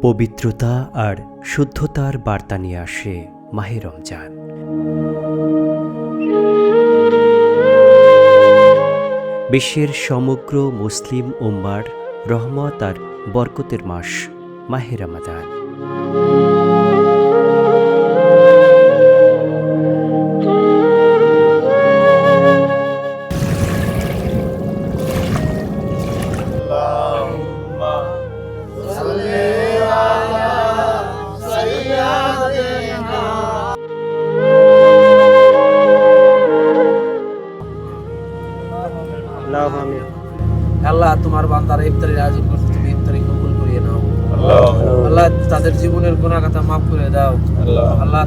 পবিত্রতা আর শুদ্ধতার বার্তা নিয়ে আসে মাহে রমজান। বিশ্বের সমগ্র মুসলিম উম্মার রহমত আর বরকতের মাস মাহে রমাদান। আল্লাহ, তোমার বান্দারা ইফতারের আয়োজন করছে, তুমি ইফতারি কবুল করিয়ে নাও। আল্লাহ, তাদের জীবনের গুনাহ কথা মাফ করে দাও। আল্লাহ,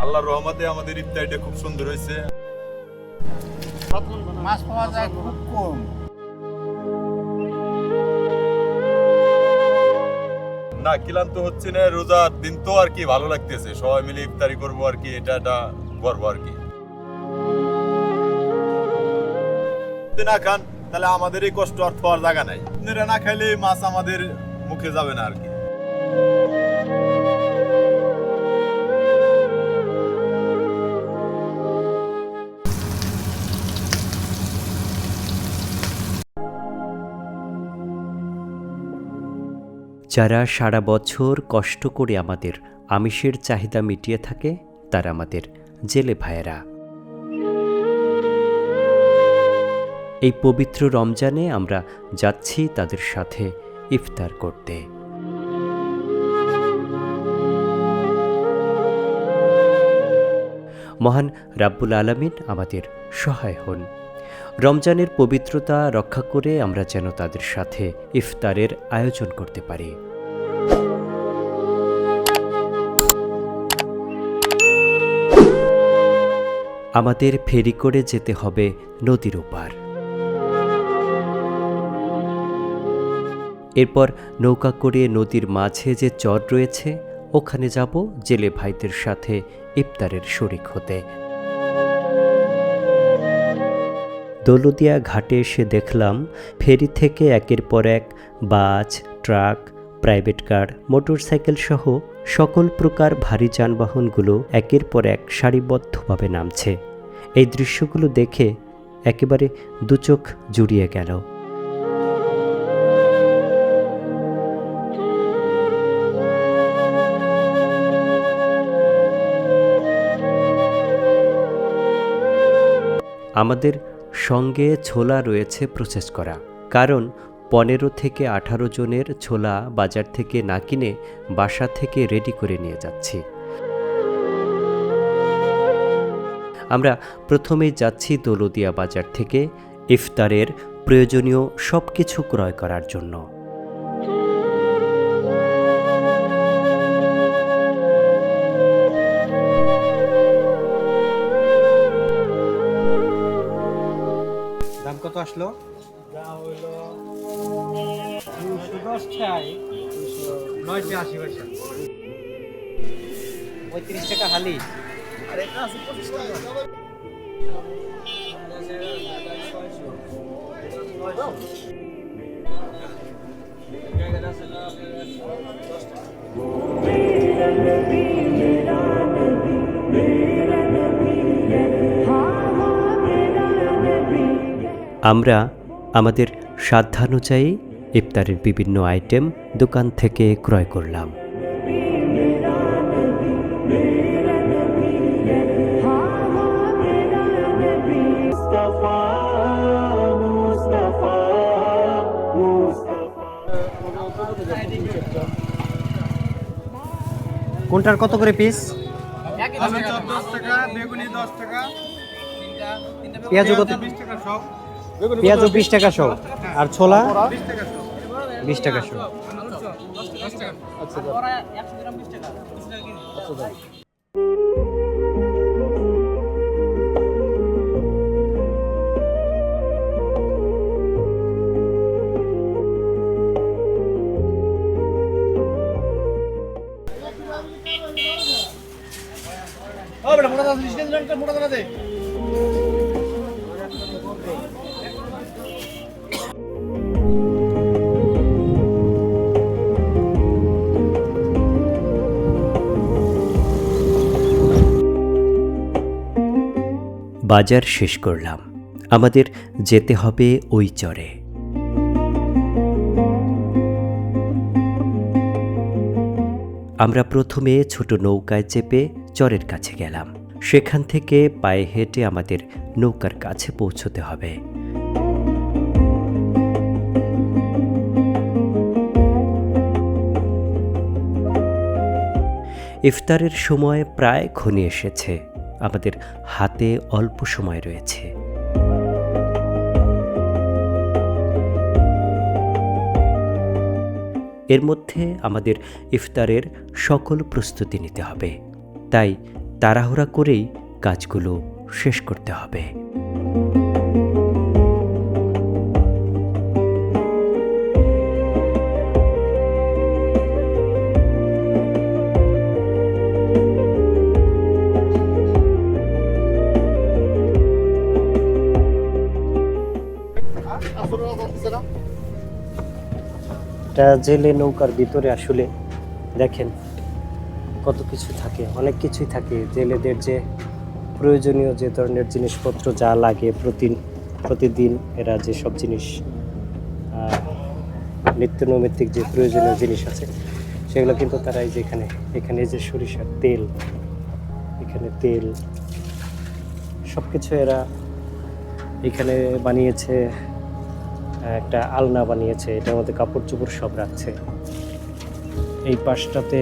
আল্লাহর রহমতে আমাদের ইফতারিটা খুব সুন্দর হয়েছে। মাছ পাওয়া যায় খুব কম। না, ক্লান্ত হচ্ছে না, রোজার দিন তো আর কি ভালো লাগতেছে, সবাই মিলে ইফতারি করবো আর কি, এটা করবো আর কি। যদি না খান তাহলে আমাদের এই কষ্ট আর খাওয়ার জায়গা নাই। আপনারা না খাইলে মাছ আমাদের মুখে যাবে না আর কি। যারা সারা বছর কষ্ট করে আমাদের আমিষের চাহিদা মিটিয়ে থাকে তারা আমাদের জেলে ভাইয়েরা। এই পবিত্র রমজানে আমরা যাচ্ছি তাদের সাথে ইফতার করতে। মহান রাব্বুল আলামিন আমাদের সহায় হন। রমজানের পবিত্রতা রক্ষা করে আমরা যেন তাদের সাথে ইফতারের আয়োজন করতে পারি। আমাদের ফেরি করে যেতে হবে নদীর ওপার। এরপর নৌকা করে নদীর মাঝে যে চর রয়েছে ওখানে যাব জেলে ভাইদের সাথে ইফতারের শরিক হতে। দৌলতদিয়া ঘাটে এসে দেখলাম ফেরি থেকে একের পর এক বাস, ট্রাক, প্রাইভেট কার, মোটরসাইকেল সহ সকল প্রকার ভারী যানবাহনগুলো একের পর এক সারিবদ্ধভাবে নামছে। এই দৃশ্যগুলো দেখে একেবারে দুচোখ জুড়িয়ে গেল। আমাদের সঙ্গে ছোলা রয়েছে প্রসেস করা, কারণ 15 থেকে 18 জনের ছোলা বাজার থেকে না কিনে বাসা থেকে রেডি করে নিয়ে যাচ্ছি। আমরা প্রথমেই যাচ্ছি দৌলতদিয়া বাজার থেকে ইফতারের প্রয়োজনীয় সব কিছু ক্রয় করার জন্য। দাম কত আসলো? দাম হইল 210 টাকায় 980 পয়সা। 35 টাকা হালি। আর এটা আছে 25 টাকা। আমরা আমাদের সাধ্যানুযায়ী ইফতারের বিভিন্ন আইটেম দোকান থেকে ক্রয় করলাম। কোনটার কত করে পিস? আলু চপ 10 টাকা, বেগুনি 10 টাকা, পেঁয়াজ কত? 20 টাকা সব। পেঁয়াজ 20 টাকা সহ আর ছোলা 20 টাকা সব। 20 টাকা সহ। আলু চপ 10 টাকা। আচ্ছা, 100 গ্রাম 20 টাকা। 20 টাকা কিনে। আচ্ছা। বাজার শেষ করলাম, আমাদের যেতে হবে ওই চরে। আমরা প্রথমে ছোট নৌকায় চেপে চরের কাছে গেলাম। সেখান থেকে পায়ে হেঁটে আমাদের নৌকার কাছে পৌঁছতে হবে। ইফতারের সময় প্রায় ঘনিয়ে এসেছে, আমাদের হাতে অল্প সময় রয়েছে। এর মধ্যে আমাদের ইফতারের সকল প্রস্তুতি নিতে হবে, তাই তাড়াহুড়া করেই কাজগুলো শেষ করতে হবে। এটা জেলে নৌকার ভিতরে আসলে দেখেন কত কিছু থাকে, অনেক কিছুই থাকে। জেলেদের যে প্রয়োজনীয় যে ধরনের জিনিসপত্র যা লাগে প্রতিদিন এরা যে সব জিনিস নিত্য নৈমিত্তিক যে প্রয়োজনীয় জিনিস আছে সেগুলো কিন্তু তারা এই যে এখানে যে সরিষার তেল, এখানে তেল সব কিছু এরা এখানে বানিয়েছে। একটা আলনা বানিয়েছে, এটার মধ্যে কাপড় চোপড় সব রাখছে। এই পাশটাতে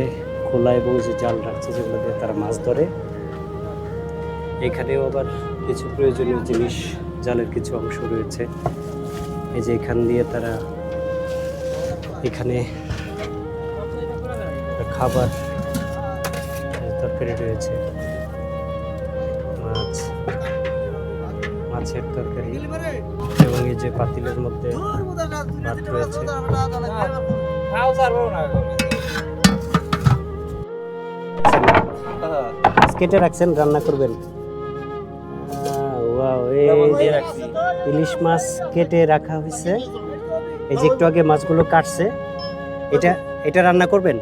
খোলা এবং যে জাল রাখছে যেগুলো দিয়ে তারা মাছ ধরে। এখানেও আবার কিছু প্রয়োজনীয় জিনিস, জালের কিছু অংশ রয়েছে। এই যে এখান দিয়ে তারা এখানে খাবার তরকারি রয়েছে, মাছের তরকারি, এবং এই যে পাতিলের মধ্যে ভাত রয়েছে। কেটে রাখছেন, রান্না করবেন। ইলিশ মাছ কেটে রাখা হয়েছে। এই যে একটু আগে মাছগুলো কাটছে, এটা রান্না করবেন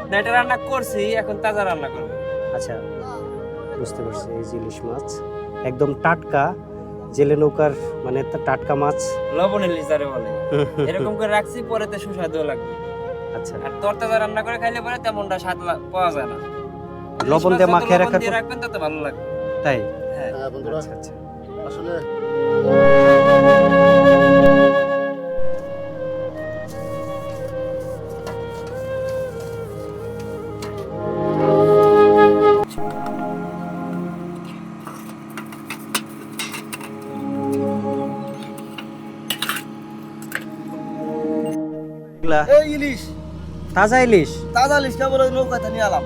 না? এটা রান্না করছি, এখন তাজা রান্না করব। আচ্ছা, বুঝতে পারছি। এই যে ইলিশ মাছ একদম টাটকা, জেলে নৌকার মানে টাটকা মাছ, লবণ ইলিশ যারে বলে, এরকম করে রাখছি, পরেতে সুস্বাদু লাগবে। আচ্ছা, আর তরতাজা রান্না করে খাইলে পরে তেমনটা স্বাদ পাওয়া যায় না। লবণ দিয়ে মাখিয়ে রাখবেন তত ভালো লাগবে। তাই? হ্যাঁ বন্ধুরা, আচ্ছা আচ্ছা। আসলে এই ইলিশ, তাজা ইলিশ, তাজা ইলিশ কেবল ওই নৌকাতে নিয়ে আলাম।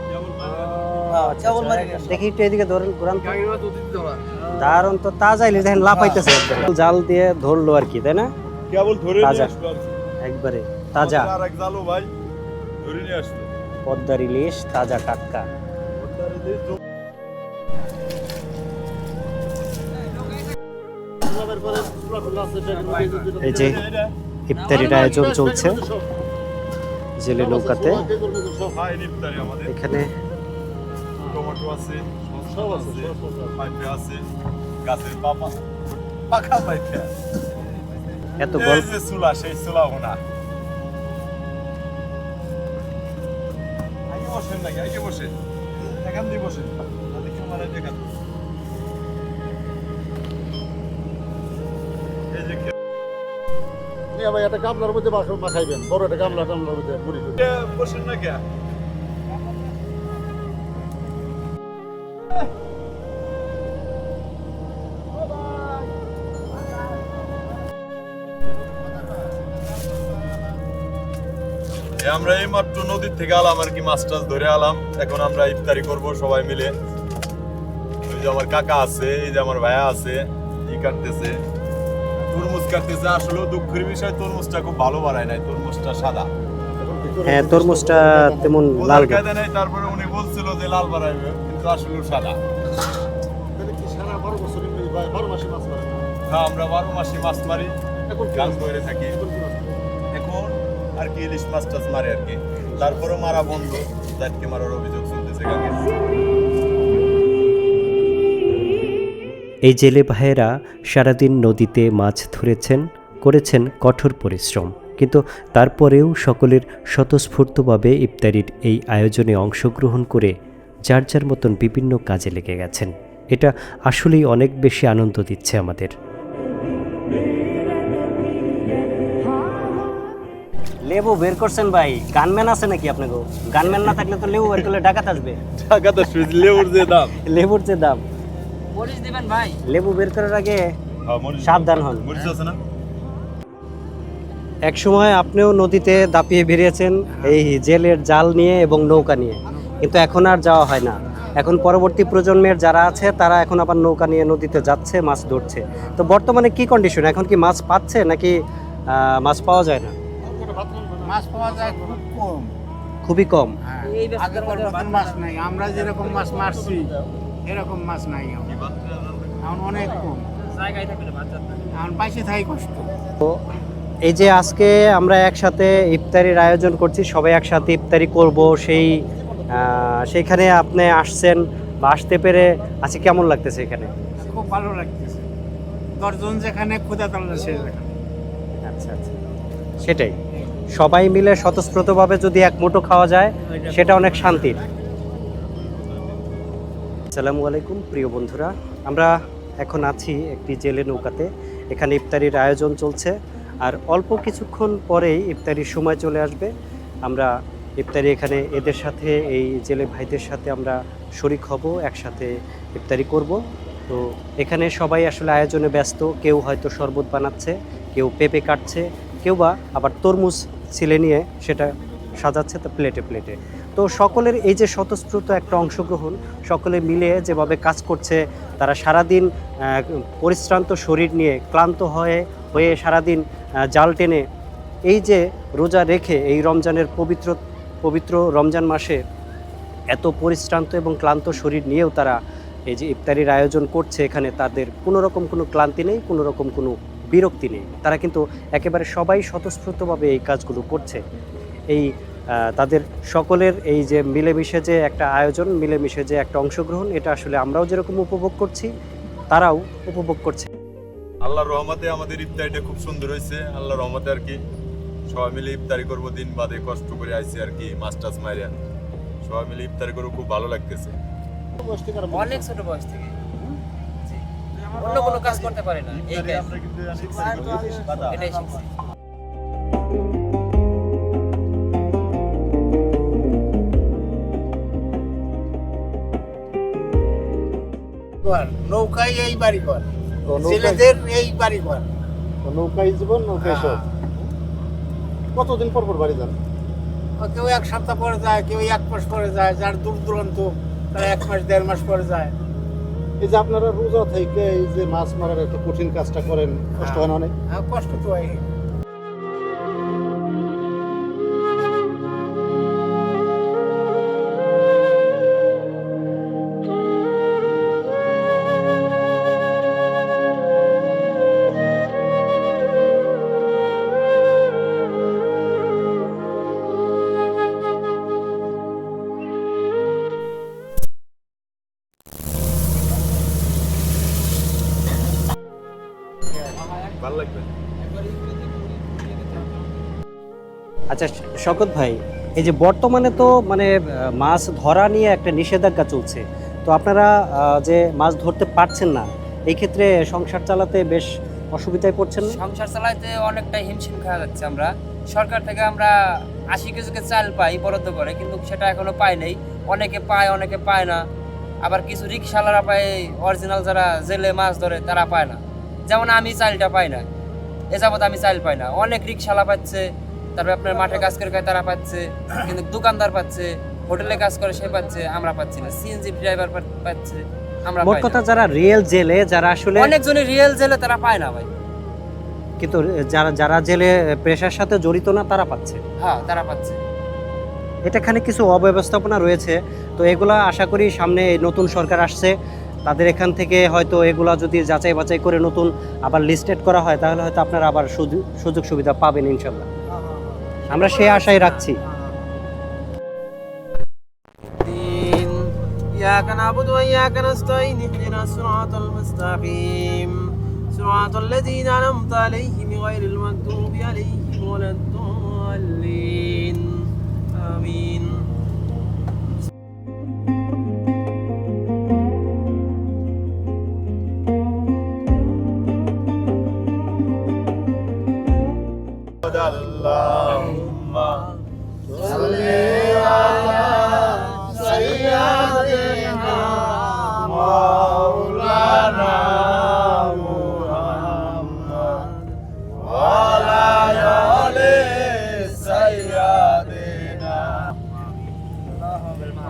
কেবল মারি দেখি একটু এদিকে ধরেন, ঘুরান তো। দারুন তো, তাজা ইলিশ দেখেন লাফাইতেছে, জাল দিয়ে ধরলো আর কি, তাই না? কেবল ধরে তাজা, নিয়ে আসলো আর কি। একবারে তাজা আর এক জালও ভাই ধরে নিয়ে আসলো। পদ্মার ইলিশ, তাজা টাটকা। এই যে ইফতারির আয়োজন চলছে জেলে নৌকাতে। এখানে টমেটো আছে, সব আছে, পাইপে আছে, গাছের পাকা পাইপে। এত এই গল্প, যে চুলা, সেই চুলা ওনা। আগে বসেন নাকি? আগে বসেন, এখান দিয়ে বসেন, তাহলে কেউ মানে দেখান। এই যে ভাই একটা গামলার মধ্যে মাখাইবেন, বড় একটা গামলার মধ্যে মুড়ি বসেন না কে? আমরা এই মাত্র নদীর থেকে আলাম আর কি, মাছ টাছ ধরে আলাম। এখন আমরা ইফতারি করব সবাই মিলে। ওই যে আমার কাকা আছে, এই যে আমার ভাইয়া আছে, ই কাটতেছে, তরমুজ কাটতেছে। আসলে দুঃখের বিষয়, তরমুজটা খুব ভালো বানায় নাই, তরমুজটা সাদা। হ্যাঁ তরমুজটা তেমন লাল কায়দা নাই, তারপরে উনি বলছিল যে লাল বানাইবে, কিন্তু তো আসলে সাদা। তাহলে কি সারা 12 বছর 12 মাসে মাছ মারেন? হ্যাঁ, আমরা 12 মাসে মাছ মারি, এখন কি গান মাছ? ধরে থাকি। এখন কি মাছ মারেন? এখন আর কি ইলিশ মাছ টাছ মারে আর কি, তারপরও মারা বন্ধ, জাটকে মারার অভিযোগ চলতেছে কাকে। এই জেলে ভাইয়েরা সারাদিন নদীতে মাছ ধরেছেন, করেছেন কঠোর পরিশ্রম, কিন্তু তারপরেও সকলের স্বতঃস্ফূর্তভাবে ইফতারির এই আয়োজনে অংশগ্রহণ করে যার যার মতন বিভিন্ন কাজে লেগে গেছেন। এটা আসলেই অনেক বেশি আনন্দ দিচ্ছে আমাদের। লেবু বের করছেন ভাই, গানম্যান আছে নাকি আপনাকে? গানম্যান না থাকলে তো লেবু বের করলে ডাকাত আসবে। টাকা তো লেবুর যে দাম। লেবুর যে দাম, মরিচ দিবেন ভাই? লেবু বের করার আগে হ্যাঁ, মরিচ সাবধান হন। মরিচ আছে না? এক সময় আপনিও নদীতে দাপিয়ে বেরিয়েছেন এই জেলের জাল নিয়ে এবং নৌকা নিয়ে, কিন্তু এখন আর যাওয়া হয় না। এখন পরবর্তী প্রজন্মের যারা আছে তারা এখন আবার নৌকা নিয়ে নদীতে যাচ্ছে, মাছ ধরছে। তো বর্তমানে কি কন্ডিশন, এখন কি মাছ পাচ্ছে নাকি মাছ পাওয়া যায় না? মাছ পাওয়া যায় খুব কম। খুবই কম। এই আগের মতন মাছ নাই, আমরা যেরকম মাছ মারছি এরকম মাছ নাই এখন। এখন অনেক কম, জায়গায় থাকলে বাচ্চা এখন পাইছে থাই কষ্ট। তো এই যে আজকে আমরা একসাথে ইফতারির আয়োজন করছি, সবাই একসাথে ইফতারি করব, সেইখানে আপনি আসছেন বা আসতে পেরে আজকে কেমন লাগতেছে এখানে? খুব ভালো লাগতেছে। 10 জন যেখানে ক্ষুধা তাল্লা সে যেখানে। আচ্ছা আচ্ছা, সেটাই, সবাই মিলে স্বতঃস্ফূর্তভাবে যদি এক মুঠো খাওয়া যায় সেটা অনেক শান্তির। আসসালামু আলাইকুম প্রিয় বন্ধুরা, আমরা এখন আছি একটি জেলে নৌকাতে। এখানে ইফতারির আয়োজন চলছে, আর অল্প কিছুক্ষণ পরেই ইফতারির সময় চলে আসবে। আমরা ইফতারি এখানে এদের সাথে, এই জেলে ভাইদের সাথে আমরা শরিক হব, একসাথে ইফতারি করব। তো এখানে সবাই আসলে আয়োজনে ব্যস্ত, কেউ হয়তো শরবত বানাচ্ছে, কেউ পেঁপে কাটছে, কেউ বা আবার তরমুজ ছিলে নিয়ে সেটা সাজাচ্ছে তো প্লেটে প্লেটে। তো সকলের এই যে স্বতঃস্ফূর্ত একটা অংশগ্রহণ, সকলে মিলে যেভাবে কাজ করছে, তারা সারাদিন পরিশ্রান্ত শরীর নিয়ে ক্লান্ত হয়ে সারাদিন জাল টেনে এই যে রোজা রেখে এই রমজানের পবিত্র রমজান মাসে এত পরিশ্রান্ত এবং ক্লান্ত শরীর নিয়েও তারা এই যে ইফতারির আয়োজন করছে, এখানে তাদের কোনো রকম কোনো ক্লান্তি নেই, কোনো রকম কোনো বিরক্তি নেই। তারা কিন্তু একেবারে সবাই স্বতঃস্ফূর্তভাবে এই কাজগুলো করছে। এই তাদের সকলের এই যে মিলেমিশে যে একটা আয়োজন, মিলেমিশে যে একটা অংশগ্রহণ, এটা আসলে আমরাও যেরকম উপভোগ করছি তারাও উপভোগ করছে। আল্লাহর রহমতে আমাদের ইফতারিটা খুব সুন্দর হয়েছে। আল্লাহর রহমতে আর কি সবাই মিলে ইফতারি করবো, দিন বাদে কষ্ট করে আইছি আর কি, মাছ টাছ মাইরা সবাই মিলে ইফতারি করে খুব ভালো লাগতেছে। বয়স থেকে আরম্ভ অনেক ছোট বয়স থেকে জি। অন্য কোনো কাজ করতে পারে না, এই কাজ আমরা কিন্তু ইফতারি করি, এটাই শিখছি। ঘর, নৌকায় এই বাড়ি ঘর, তো নৌকায়- ছেলেদের এই বাড়ি ঘর। তো নৌকায় জীবন, নৌকায় সব। কতদিন পর পর বাড়ি যান? কেউ 1 সপ্তাহ পরে যায়, কেউ 1 মাস পরে যায়, যার দূর দূরান্ত তারা 1 মাস 1.5 মাস পরে যায়। এই যে আপনারা রোজা থেকে এই যে মাছ মারার একটা কঠিন কাজটা করেন, কষ্ট হয় না অনেক? হ্যাঁ, কষ্ট তো হয়। ভালো লাগবে। আচ্ছা শওকত ভাই, এই যে বর্তমানে তো মানে মাছ ধরা নিয়ে একটা নিষেধাজ্ঞা চলছে, তো আপনারা যে মাছ ধরতে পারছেন না, এই ক্ষেত্রে সংসার চালাতে বেশ অসুবিধায় পড়ছেন না? সংসার চালাইতে অনেকটা হিমশিম খাওয়া যাচ্ছে। আমরা সরকার থেকে আমরা 80 কেজিকে চাল পাই বরাদ্দ করে, কিন্তু সেটা এখনো পাই নাই। অনেকে পায়, অনেকে পায় না। আবার কিছু রিক্সাওয়ালারা পায়, অরিজিনাল যারা জেলে মাছ ধরে তারা পায় না। যেমন আমি চালটা পাই না, এ যাবৎ আমি চাল পাই না। অনেক রিক্সাওয়ালা পাচ্ছে, তারপরে আপনার মাঠে কাজ করে খায় তারা পাচ্ছে, কিন্তু দোকানদার পাচ্ছে, হোটেলে কাজ করে সে পাচ্ছে, আমরা পাচ্ছি না। সিএনজি ড্রাইভার পাচ্ছে, আমরা মোট পাই কথা না। যারা রিয়েল জেলে, যারা আসলে অনেকজনই রিয়েল জেলে তারা পায় না ভাই। কিন্তু যারা জেলে পেশার সাথে জড়িত না তারা পাচ্ছে। হ্যাঁ, তারা পাচ্ছে। এটাখানে কিছু অব্যবস্থাপনা রয়েছে, তো এগুলা আশা করি সামনে এই নতুন সরকার আসছে তাদের এখান থেকে হয়তো এগুলা যদি যাচাই বাছাই করে নতুন আবার লিস্টেড করা হয় তাহলে হয়তো আপনারা আবার সুযোগ সুবিধা পাবেন ইনশাল্লাহ। আমরা সেই আশাই রাখছি। إياك نعبد وإياك نستعين اهدنا الصراط المستقيم صراط الذين أنعمت عليهم غير المغضوب عليهم ولا الضالين آمين আল্লাহুম্মা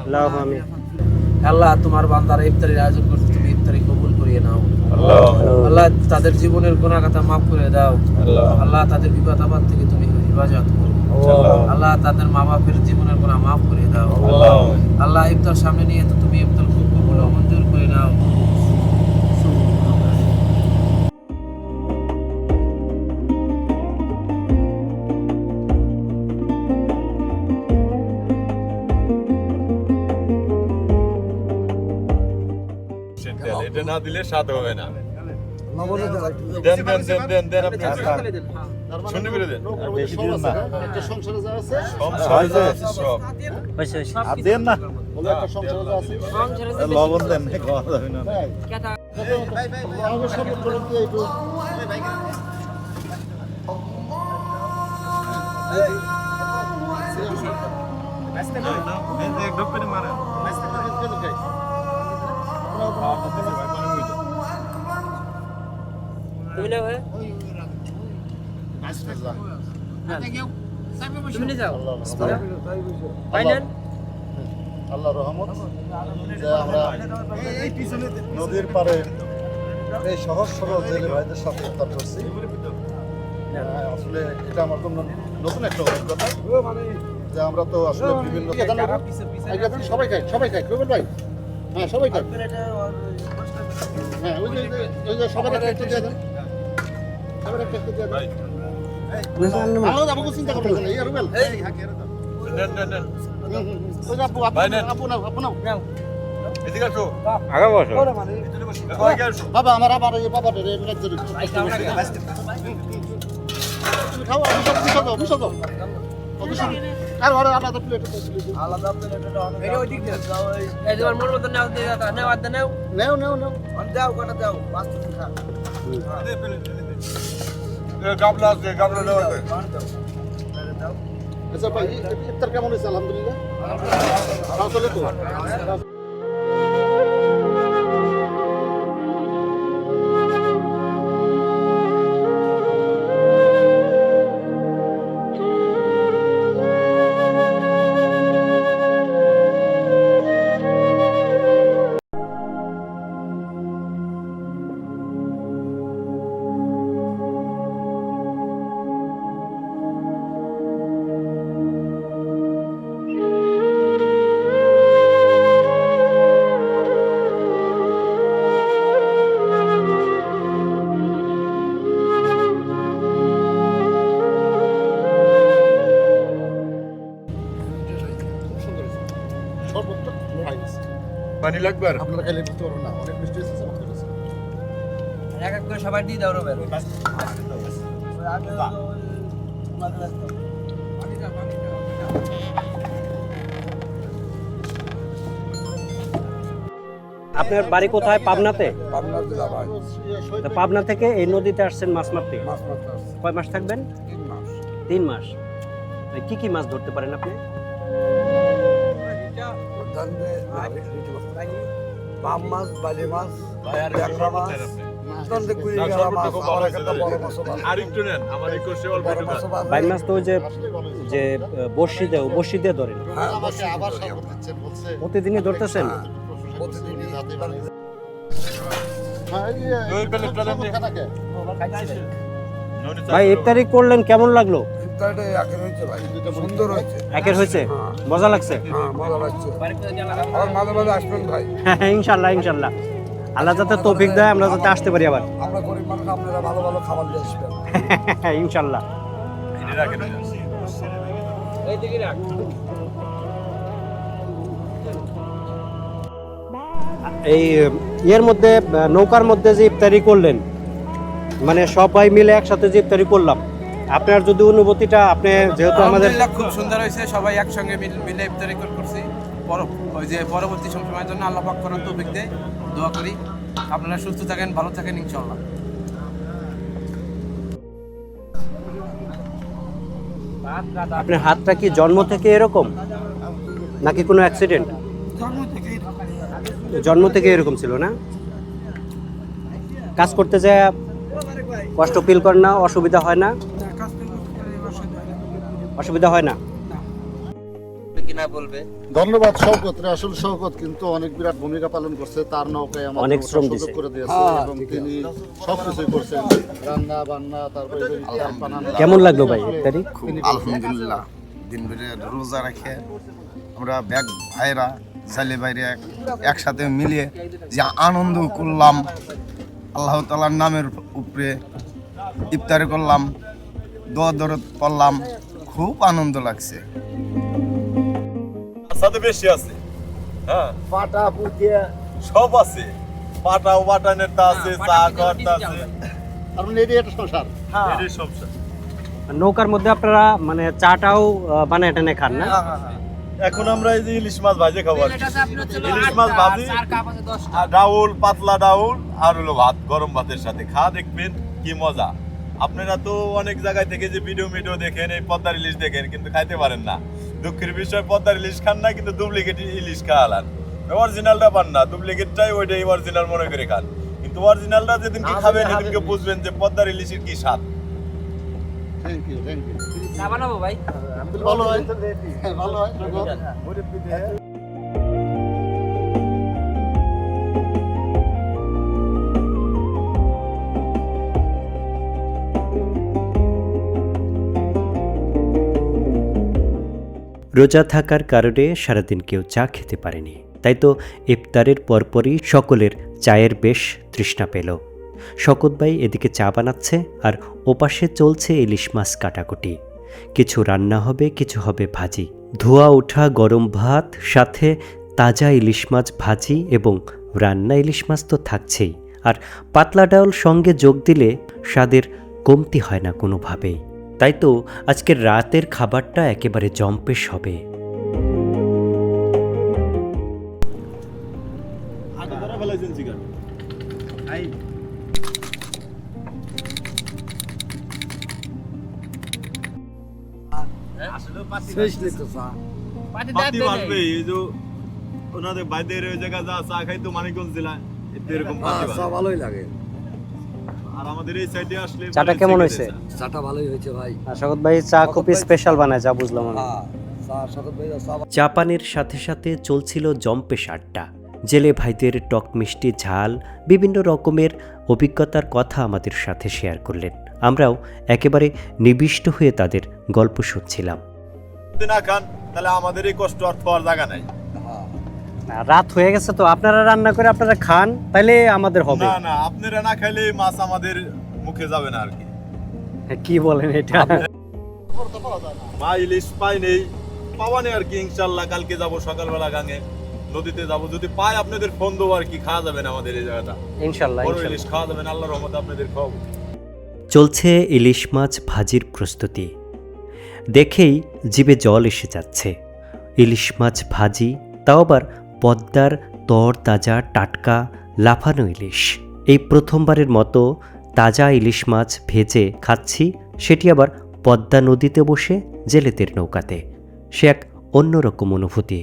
আল্লাহু আমিন। আল্লাহ তোমার বান্দারা ইফতারির আয়োজন করতে তুমি ইফতারি কবুল করিয়ে নাও আল্লাহ আল্লাহ তাদের জীবনের গুনাহ খাতা মাফ করে দাও আল্লাহ আল্লাহ তাদের বিপদ আপদ থেকে তুমি হেফাজত করো আল্লাহ আল্লাহ তাদের মা বাপের জীবনের গুনাহ মাফ করে দাও আল্লাহ আল্লাহ ইফতার সামনে নিয়ে তো তুমি ইফতার খুব কবুল ও মঞ্জুর করে নাও এটা না দিলে স্বাদ হবে না। দেন দেন দেন দেন দেন আপনি শুনে করে দেন। একটা সংসারে যা আছে সংসারে যা আছে সব হয়েছে, হয়েছে। আর দেন না বলে একটা সংসারে যা আছে লবণ দেন খাওয়া যাবে না। আমাকে সব করে দিয়ে একটু তুমি না ভাই তুমি নিয়ে যাও আল্লাহর রহমত যে আমরা নদীর পাড়ে এই সহজ সরল জেলে ভাইদের সাথে ইফতার করছি। আসলে এটা আমার জন্য নতুন একটা অভিজ্ঞতা যে আমরা তো আসলে বিভিন্ন সবাই খাই রুবেল ভাই, হ্যাঁ সবাই খাই, হ্যাঁ ওই যে সবার একটা দিয়ে দেন, সবার একটা দিয়ে দেন। আমরা আমাকে চিন্তা করতে হবে না, ইয়া রুবেল নেন নেন নেন ওই যে আপু ভাই নেন। আপু নাও এদিকে আসো আগে বসো। সবাইকে আসো বাবা আমার আবার এই বাবাটা রে রাজ্যের তুমি খাও আমি সব বিশ দাও আর ওরা আলাদা প্লেট আলাদা প্লেটে এটা ওই দিক দিয়ে এই তোমার মন মতো নাও দিয়ে দাও নাও আদা নাও নেও দাও কাটা দাও পাঁচ টাকা খা গাবলা আছে গাবলা দেওয়া আছে আচ্ছা ভাই ইফতার কেমন হয়েছে? আলহামদুলিল্লাহ আসলে তো সর্বোচ্চ পানি লাগবে আর আপনারা খাইলে বুঝতে পারবেন না, অনেক মিষ্টি হয়েছে চমৎকার হয়েছে। এক এক করে সবাই দিয়ে দাও রবেল আপনার বাড়ি কোথায়? পাবনাতে? পাবনার জেলা ভাই তো পাবনা থেকে এই নদীতে আসছেন মাছ মারতে? মাছ মারতে আসছে কয় মাস থাকবেন? 3 মাস 3 মাস। কি কি মাছ ধরতে পারেন আপনি? পাম মাছ বালি মাছ ভাই আর ট্যাংরা মাছ দন্দে কুড়ি না, গেলা মাছ সর্বোচ্চ খুব ভালো আমার হয়েছে একটা বড় মাছ আর একটু নেন আমার এই কোর্সে অল্প বড় একটু মাছ দেন। বাইন মাছ তো ওই যে যে বড়শি দিয়ে ধরেন, আমাকে আবার শরবত দিচ্ছেন বলছে প্রতিদিনই ধরতেছেন? প্রতিদিনই রাতে বাড়ি হ্যাঁ এই যে ওই প্লেটটা দেন নি। খানাকে ননি ভাই চাল ইফতারি করলেন, কেমন লাগলো? ইফতারটা একের হয়েছে ভাই, সুন্দর হয়েছে। একের হয়েছে, মজা লাগছে। হ্যাঁ, মজা লাগছে। আর মাঝে মাঝে আসবেন ভাই। হ্যাঁ, ইনশাল্লাহ ইনশাল্লাহ, আল্লাহ যাতে তৌফিক দেয় আমরা যাতে আসতে পারি আবার। আমরা গরিব মানুষ, আপনারা ভালো ভালো খাবার দিয়ে আসবেন। ইনশাল্লাহ। এই ইয়ের মধ্যে, নৌকার মধ্যে যে ইফতারি করলেন, মানে সবাই মিলে একসাথে যে ইফতারি করলাম, আপনার যদি অনুভূতিটা, আপনি যেহেতু আমাদের আলহামদুলিল্লাহ খুব সুন্দর হয়েছে, সবাই একসঙ্গে মিলে ইফতারি করছি। ওই যে পরবর্তী সময়ের জন্য আল্লাহ পাক করেন তৌফিক দেয়, দোয়া করি। আপনারা সুস্থ থাকেন, ভালো থাকেন ইনশাআল্লাহ। আপনার হাতটা কি জন্ম থেকে এরকম নাকি কোনো অ্যাক্সিডেন্ট? জন্ম থেকে এরকম ছিল না? কাজ করতে যায় কষ্ট ফিল করেন না? অসুবিধা হয় না? অসুবিধা হয় না? কিনা বলবে। ধন্যবাদ শওকত, আসল শওকত কিন্তু অনেক বিরাট ভূমিকা পালন করছে। তার নৌকায় আমাদের অনেক শ্রম সুযোগ দিছে। করে দিয়েছে এবং তিনি সবকিছুই করছেন, রান্না বান্না, তারপরে যে ইফতার বানানো। কেমন লাগলো ভাই ইফতারি? আলহামদুলিল্লাহ, দিন ভরে রোজা রেখে আমরা ব্যাগ ভাইরা ছেলে বাইরে একসাথে মিলিয়ে যে আনন্দ করলাম, আল্লাহ তাআলার নামের উপরে ইফতারি করলাম, দোয়া দরদ করলাম, খুব আনন্দ লাগছে। সাথে বেশি আছে, হ্যাঁ পাটা পুতিয়া সব আছে, পাটাও বাটানের তা আছে, চা করতে আছে, তার মানে এটি একটা সংসার। এটাই সব নৌকার মধ্যে আপনারা মানে চাটাও বানায় টেনে খান না? এখন আমরা এই যে ইলিশ মাছ ভাজি খাবো আর কি। ইলিশ মাছ ভাজি আর ডাউল, পাতলা ডাউল আর হলো ভাত, গরম ভাতের সাথে খাওয়া দেখবেন কি মজা। আপনারা তো অনেক জায়গায় থেকে যে ভিডিও দেখেন, এই পদ্মার ইলিশ দেখেন, কিন্তু খাইতে পারেন না। দুঃখের বিষয়, পদ্মার ইলিশ খান না, কিন্তু ডুপ্লিকেট ইলিশ খাওয়ালান। অরিজিনালটা পান না, ডুপ্লিকেটটাই ওইটাই অরিজিনাল মনে করে খান। কিন্তু অরিজিনালটা যেদিনকে খাবেন সেদিনকে বুঝবেন যে পদ্মার ইলিশের কি স্বাদ। Thank you, thank you. চা বানাবো ভাই। ভালো হয়, ভালো হয়। রোজা থাকার কারণে সারাদিন কেউ চা খেতে পারেনি, তাই তো ইফতারের পরপরই সকলের চায়ের বেশ তৃষ্ণা পেল। শওকত ভাই এদিকে চা বানাচ্ছে, আর ওপাশে চলছে ইলিশ মাছ কাটাকুটি। কিছু রান্না হবে, কিছু হবে ভাজি। ধোয়া ওঠা গরম ভাত, সাথে তাজা ইলিশ মাছ ভাজি, এবং রান্না ইলিশ মাছ তো থাকছেই, আর পাতলা ডাউল সঙ্গে যোগ দিলে স্বাদের কমতি হয় না কোনোভাবেই। তাই তো আজকের রাতের খাবারটা একেবারে জম্পেশ হবে। পাতি বাড়বে, এই যে ওনাদের বাইরের ওই জায়গা যা চা খাইতো মানিকগঞ্জ জেলায়, এরকম পাতি বাড়বে। ভালোই লাগে। আর আমাদের এই সাইডে আসলে চাটা কেমন হয়েছে? চাটা ভালোই হয়েছে ভাই। শওকত ভাই চা খুব স্পেশাল বানায়, যা বুঝলাম আমি। চা পানির সাথে সাথে চলছিল জম্পেশ আড্ডা। জেলে ভাইদের টক মিষ্টি ঝাল বিভিন্ন রকমের অভিজ্ঞতার কথা আমাদের সাথে শেয়ার করলেন। আমরাও একেবারে নিবিষ্ট হয়ে তাদের গল্প শুনছিলাম। যদি না খান তাহলে আমাদের এই কষ্ট আর খাওয়ার জায়গা নাই। রাত হয়ে গেছে তো, আপনারা রান্না করে আপনারা খান, তাইলে আমাদের হবে। না না, আপনারা না খাইলে এই মাছ আমাদের মুখে যাবে না আর কি। কি বলেন এটা? মা ইলিশ পাই নেই, পাওয়া নেই আর কি। ইনশাল্লাহ কালকে যাব সকালবেলা গাঙে, নদীতে যাব, যদি পাই আপনাদের ফোন দেবো আর কি। খাওয়া যাবে না আমাদের এই জায়গাটা, ইনশাল্লাহ বড় ইলিশ খাওয়া যাবে না, আল্লাহর রহমতে আপনাদের খাওয়াবো। চলছে ইলিশ মাছ ভাজির প্রস্তুতি। দেখেই জিভে জল এসে যাচ্ছে। ইলিশ মাছ ভাজি, তাও আবার পদ্মার তরতাজা টাটকা লাফানো ইলিশ। এই প্রথমবারের মতো তাজা ইলিশ মাছ ভেজে খাচ্ছি, সেটি আবার পদ্মা নদীতে বসে জেলেদের নৌকাতে। সে এক অন্যরকম অনুভূতি।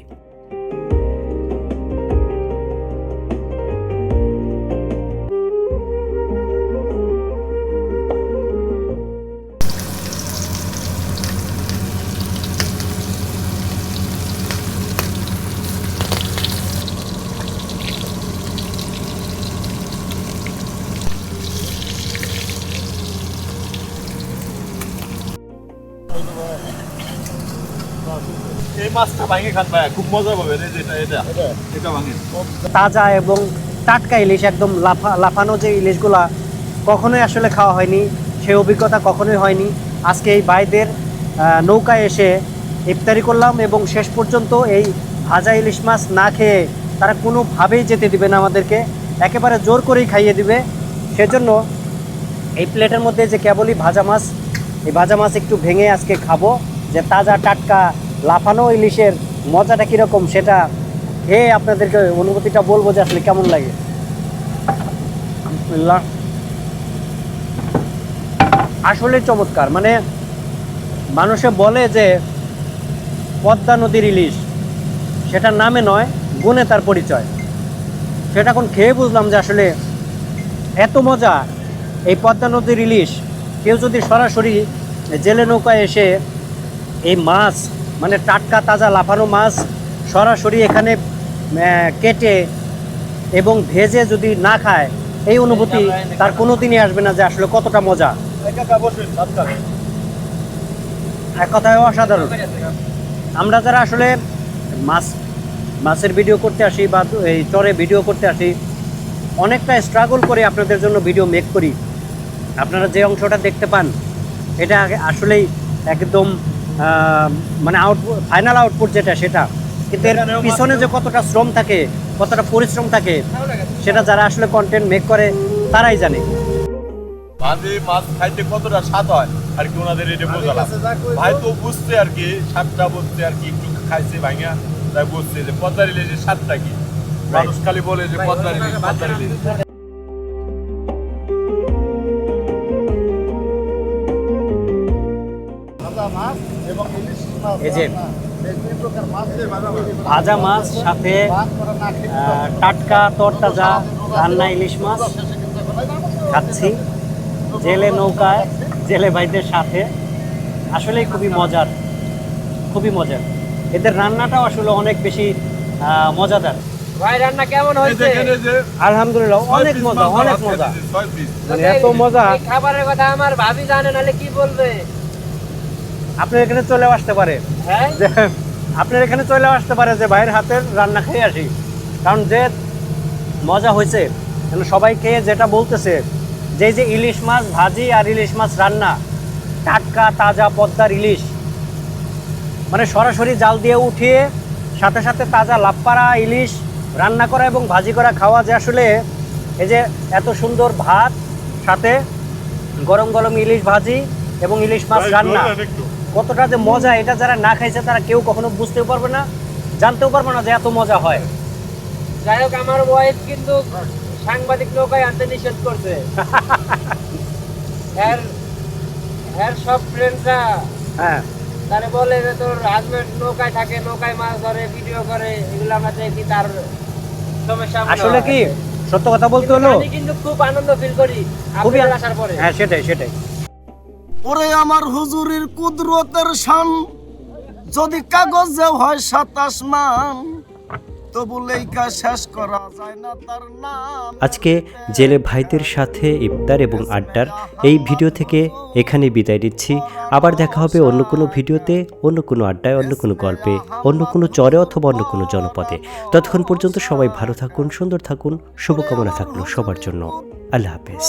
মাছটা ভাঙে খান ভাই, খুব মজা পাবেন। এই যে এটা ভাঙে। তাজা এবং টাটকা ইলিশ, একদম লাফানো যে ইলিশগুলা কখনোই আসলে খাওয়া হয়নি, সেই অভিজ্ঞতা কখনোই হয়নি। আজকে এই ভাইদের নৌকায় এসে ইফতারি করলাম এবং শেষ পর্যন্ত এই ভাজা ইলিশ মাছ না খেয়ে তারা কোনোভাবেই যেতে দিবে না আমাদেরকে, একেবারে জোর করেই খাইয়ে দিবে। সেজন্য এই প্লেটের মধ্যে যে কেবলই ভাজা মাছ, এই ভাজা মাছ একটু ভেঙে আজকে খাবো, যে তাজা টাটকা লাফানো ইলিশের মজাটা কীরকম সেটা খেয়ে আপনাদেরকে অনুভূতিটা বলবো যে আসলে কেমন লাগে। বিসমিল্লাহ। আসলে চমৎকার, মানে মানুষে বলে যে পদ্মা নদীর ইলিশ, সেটা নামে নয় গুণে তার পরিচয়। সেটা এখন খেয়ে বুঝলাম যে আসলে এত মজা এই পদ্মা নদীর ইলিশ। কেউ যদি সরাসরি জেলে নৌকায় এসে এই মাছ, মানে টাটকা তাজা লাফানো মাছ সরাসরি এখানে কেটে এবং ভেজে যদি না খায়, এই অনুভূতি তার কোনো দিনই আসবে না যে আসলে কতটা মজা। এক কথায় অসাধারণ। আমরা যারা আসলে মাছের ভিডিও করতে আসি বা এই চরে ভিডিও করতে আসি, অনেকটা স্ট্রাগল করে আপনাদের জন্য ভিডিও মেক করি। আপনারা যে অংশটা দেখতে পান এটা আসলেই একদম মানে ফাইনাল আউটপুট যেটা, সেটা কিন্তু এর পিছনে যে কতটা শ্রম থাকে, কতটা পরিশ্রম থাকে, সেটা যারা আসলে কন্টেন্ট মেক করে তারাই জানে। ভাজি মাছ খাইতে কতটা স্বাদ হয় আর কি ওনাদের এটা বোঝালাম। ভাই তো বুঝছে আর কি, স্বাদটা বুঝছে আর কি, একটু খাইছে ভাঙা, তাই বুঝছে যে পদ্মার ইলিশের স্বাদটা কি। মানুষ খালি বলে যে পদ্মার ইলিশ, পদ্মার ইলিশ। এই যে ভাজা মাছ সাথে টাটকা তরতাজা রান্না ইলিশ মাছ খাচ্ছি জেলে নৌকায়, জেলে ভাইদের সাথে। আসলেই খুবই মজার, খুবই মজার। এদের রান্নাটাও আসলে অনেক বেশি মজাদার। ভাই রান্না কেমন হয়েছে? আলহামদুলিল্লাহ অনেক মজা, অনেক মজা, মানে এত মজা। এই খাবারের কথা আমার ভাবি জানে, নাহলে কি বলবে? আপনার এখানে চলে আসতে পারে, হ্যাঁ যে আপনার এখানে চলে আসতে পারে যে ভাইয়ের হাতের রান্না খেয়ে আসি, কারণ যে মজা হয়েছে সবাই খেয়ে যেটা বলতেছে যে ইলিশ মাছ ভাজি আর ইলিশ মাছ রান্না, টাটকা তাজা পদ্মার ইলিশ, মানে সরাসরি জাল দিয়ে উঠিয়ে সাথে সাথে তাজা লাপ্পারা ইলিশ রান্না করা এবং ভাজি করা খাওয়া, যে আসলে এই যে এত সুন্দর ভাত সাথে গরম গরম ইলিশ ভাজি এবং ইলিশ মাছ রান্না, কতটা যে মজা, এটা যারা না খাইছে তারা কেউ কখনো বুঝতেও পারবে না, জানতেও পারবে না যে এত মজা হয়। যাই হোক, আমার ওয়াইফ কিন্তু সাংবাদিক নৌকায় আনতে নিষেধ করছে। এর সব ফ্রেন্ডরা হ্যাঁ, তারে বলে যে তোর হাজবেন্ড নৌকায় থাকে, নৌকায় মাছ ধরে, ভিডিও করে, এগুলো আমরা দেখি, তার সমস্যা আসলে কি সত্য কথা বলতে হলো, আমি কিন্তু খুব আনন্দ ফিল করি খুবই আপনাদের আসার পরে। হ্যাঁ, সেটাই সেটাই। ওরে আমার হুজুরের কুদরতের শান, যদি কাগজে হয় 27 মান, তবু লেখা শেষ করা যায় না তার নাম। আজকে জেলে ভাইদের সাথে ইফতার এবং আড্ডার এই ভিডিও থেকে এখানে বিদায় নিচ্ছি। আবার দেখা হবে অন্য কোনো ভিডিওতে, অন্য কোনো আড্ডায়, অন্য কোনো গল্পে, অন্য কোনো চরে অথবা অন্য কোনো জনপদে। ততক্ষণ পর্যন্ত সবাই ভালো থাকুন, সুন্দর থাকুন, শুভকামনা থাকলো সবার জন্য। আল্লাহ হাফেজ।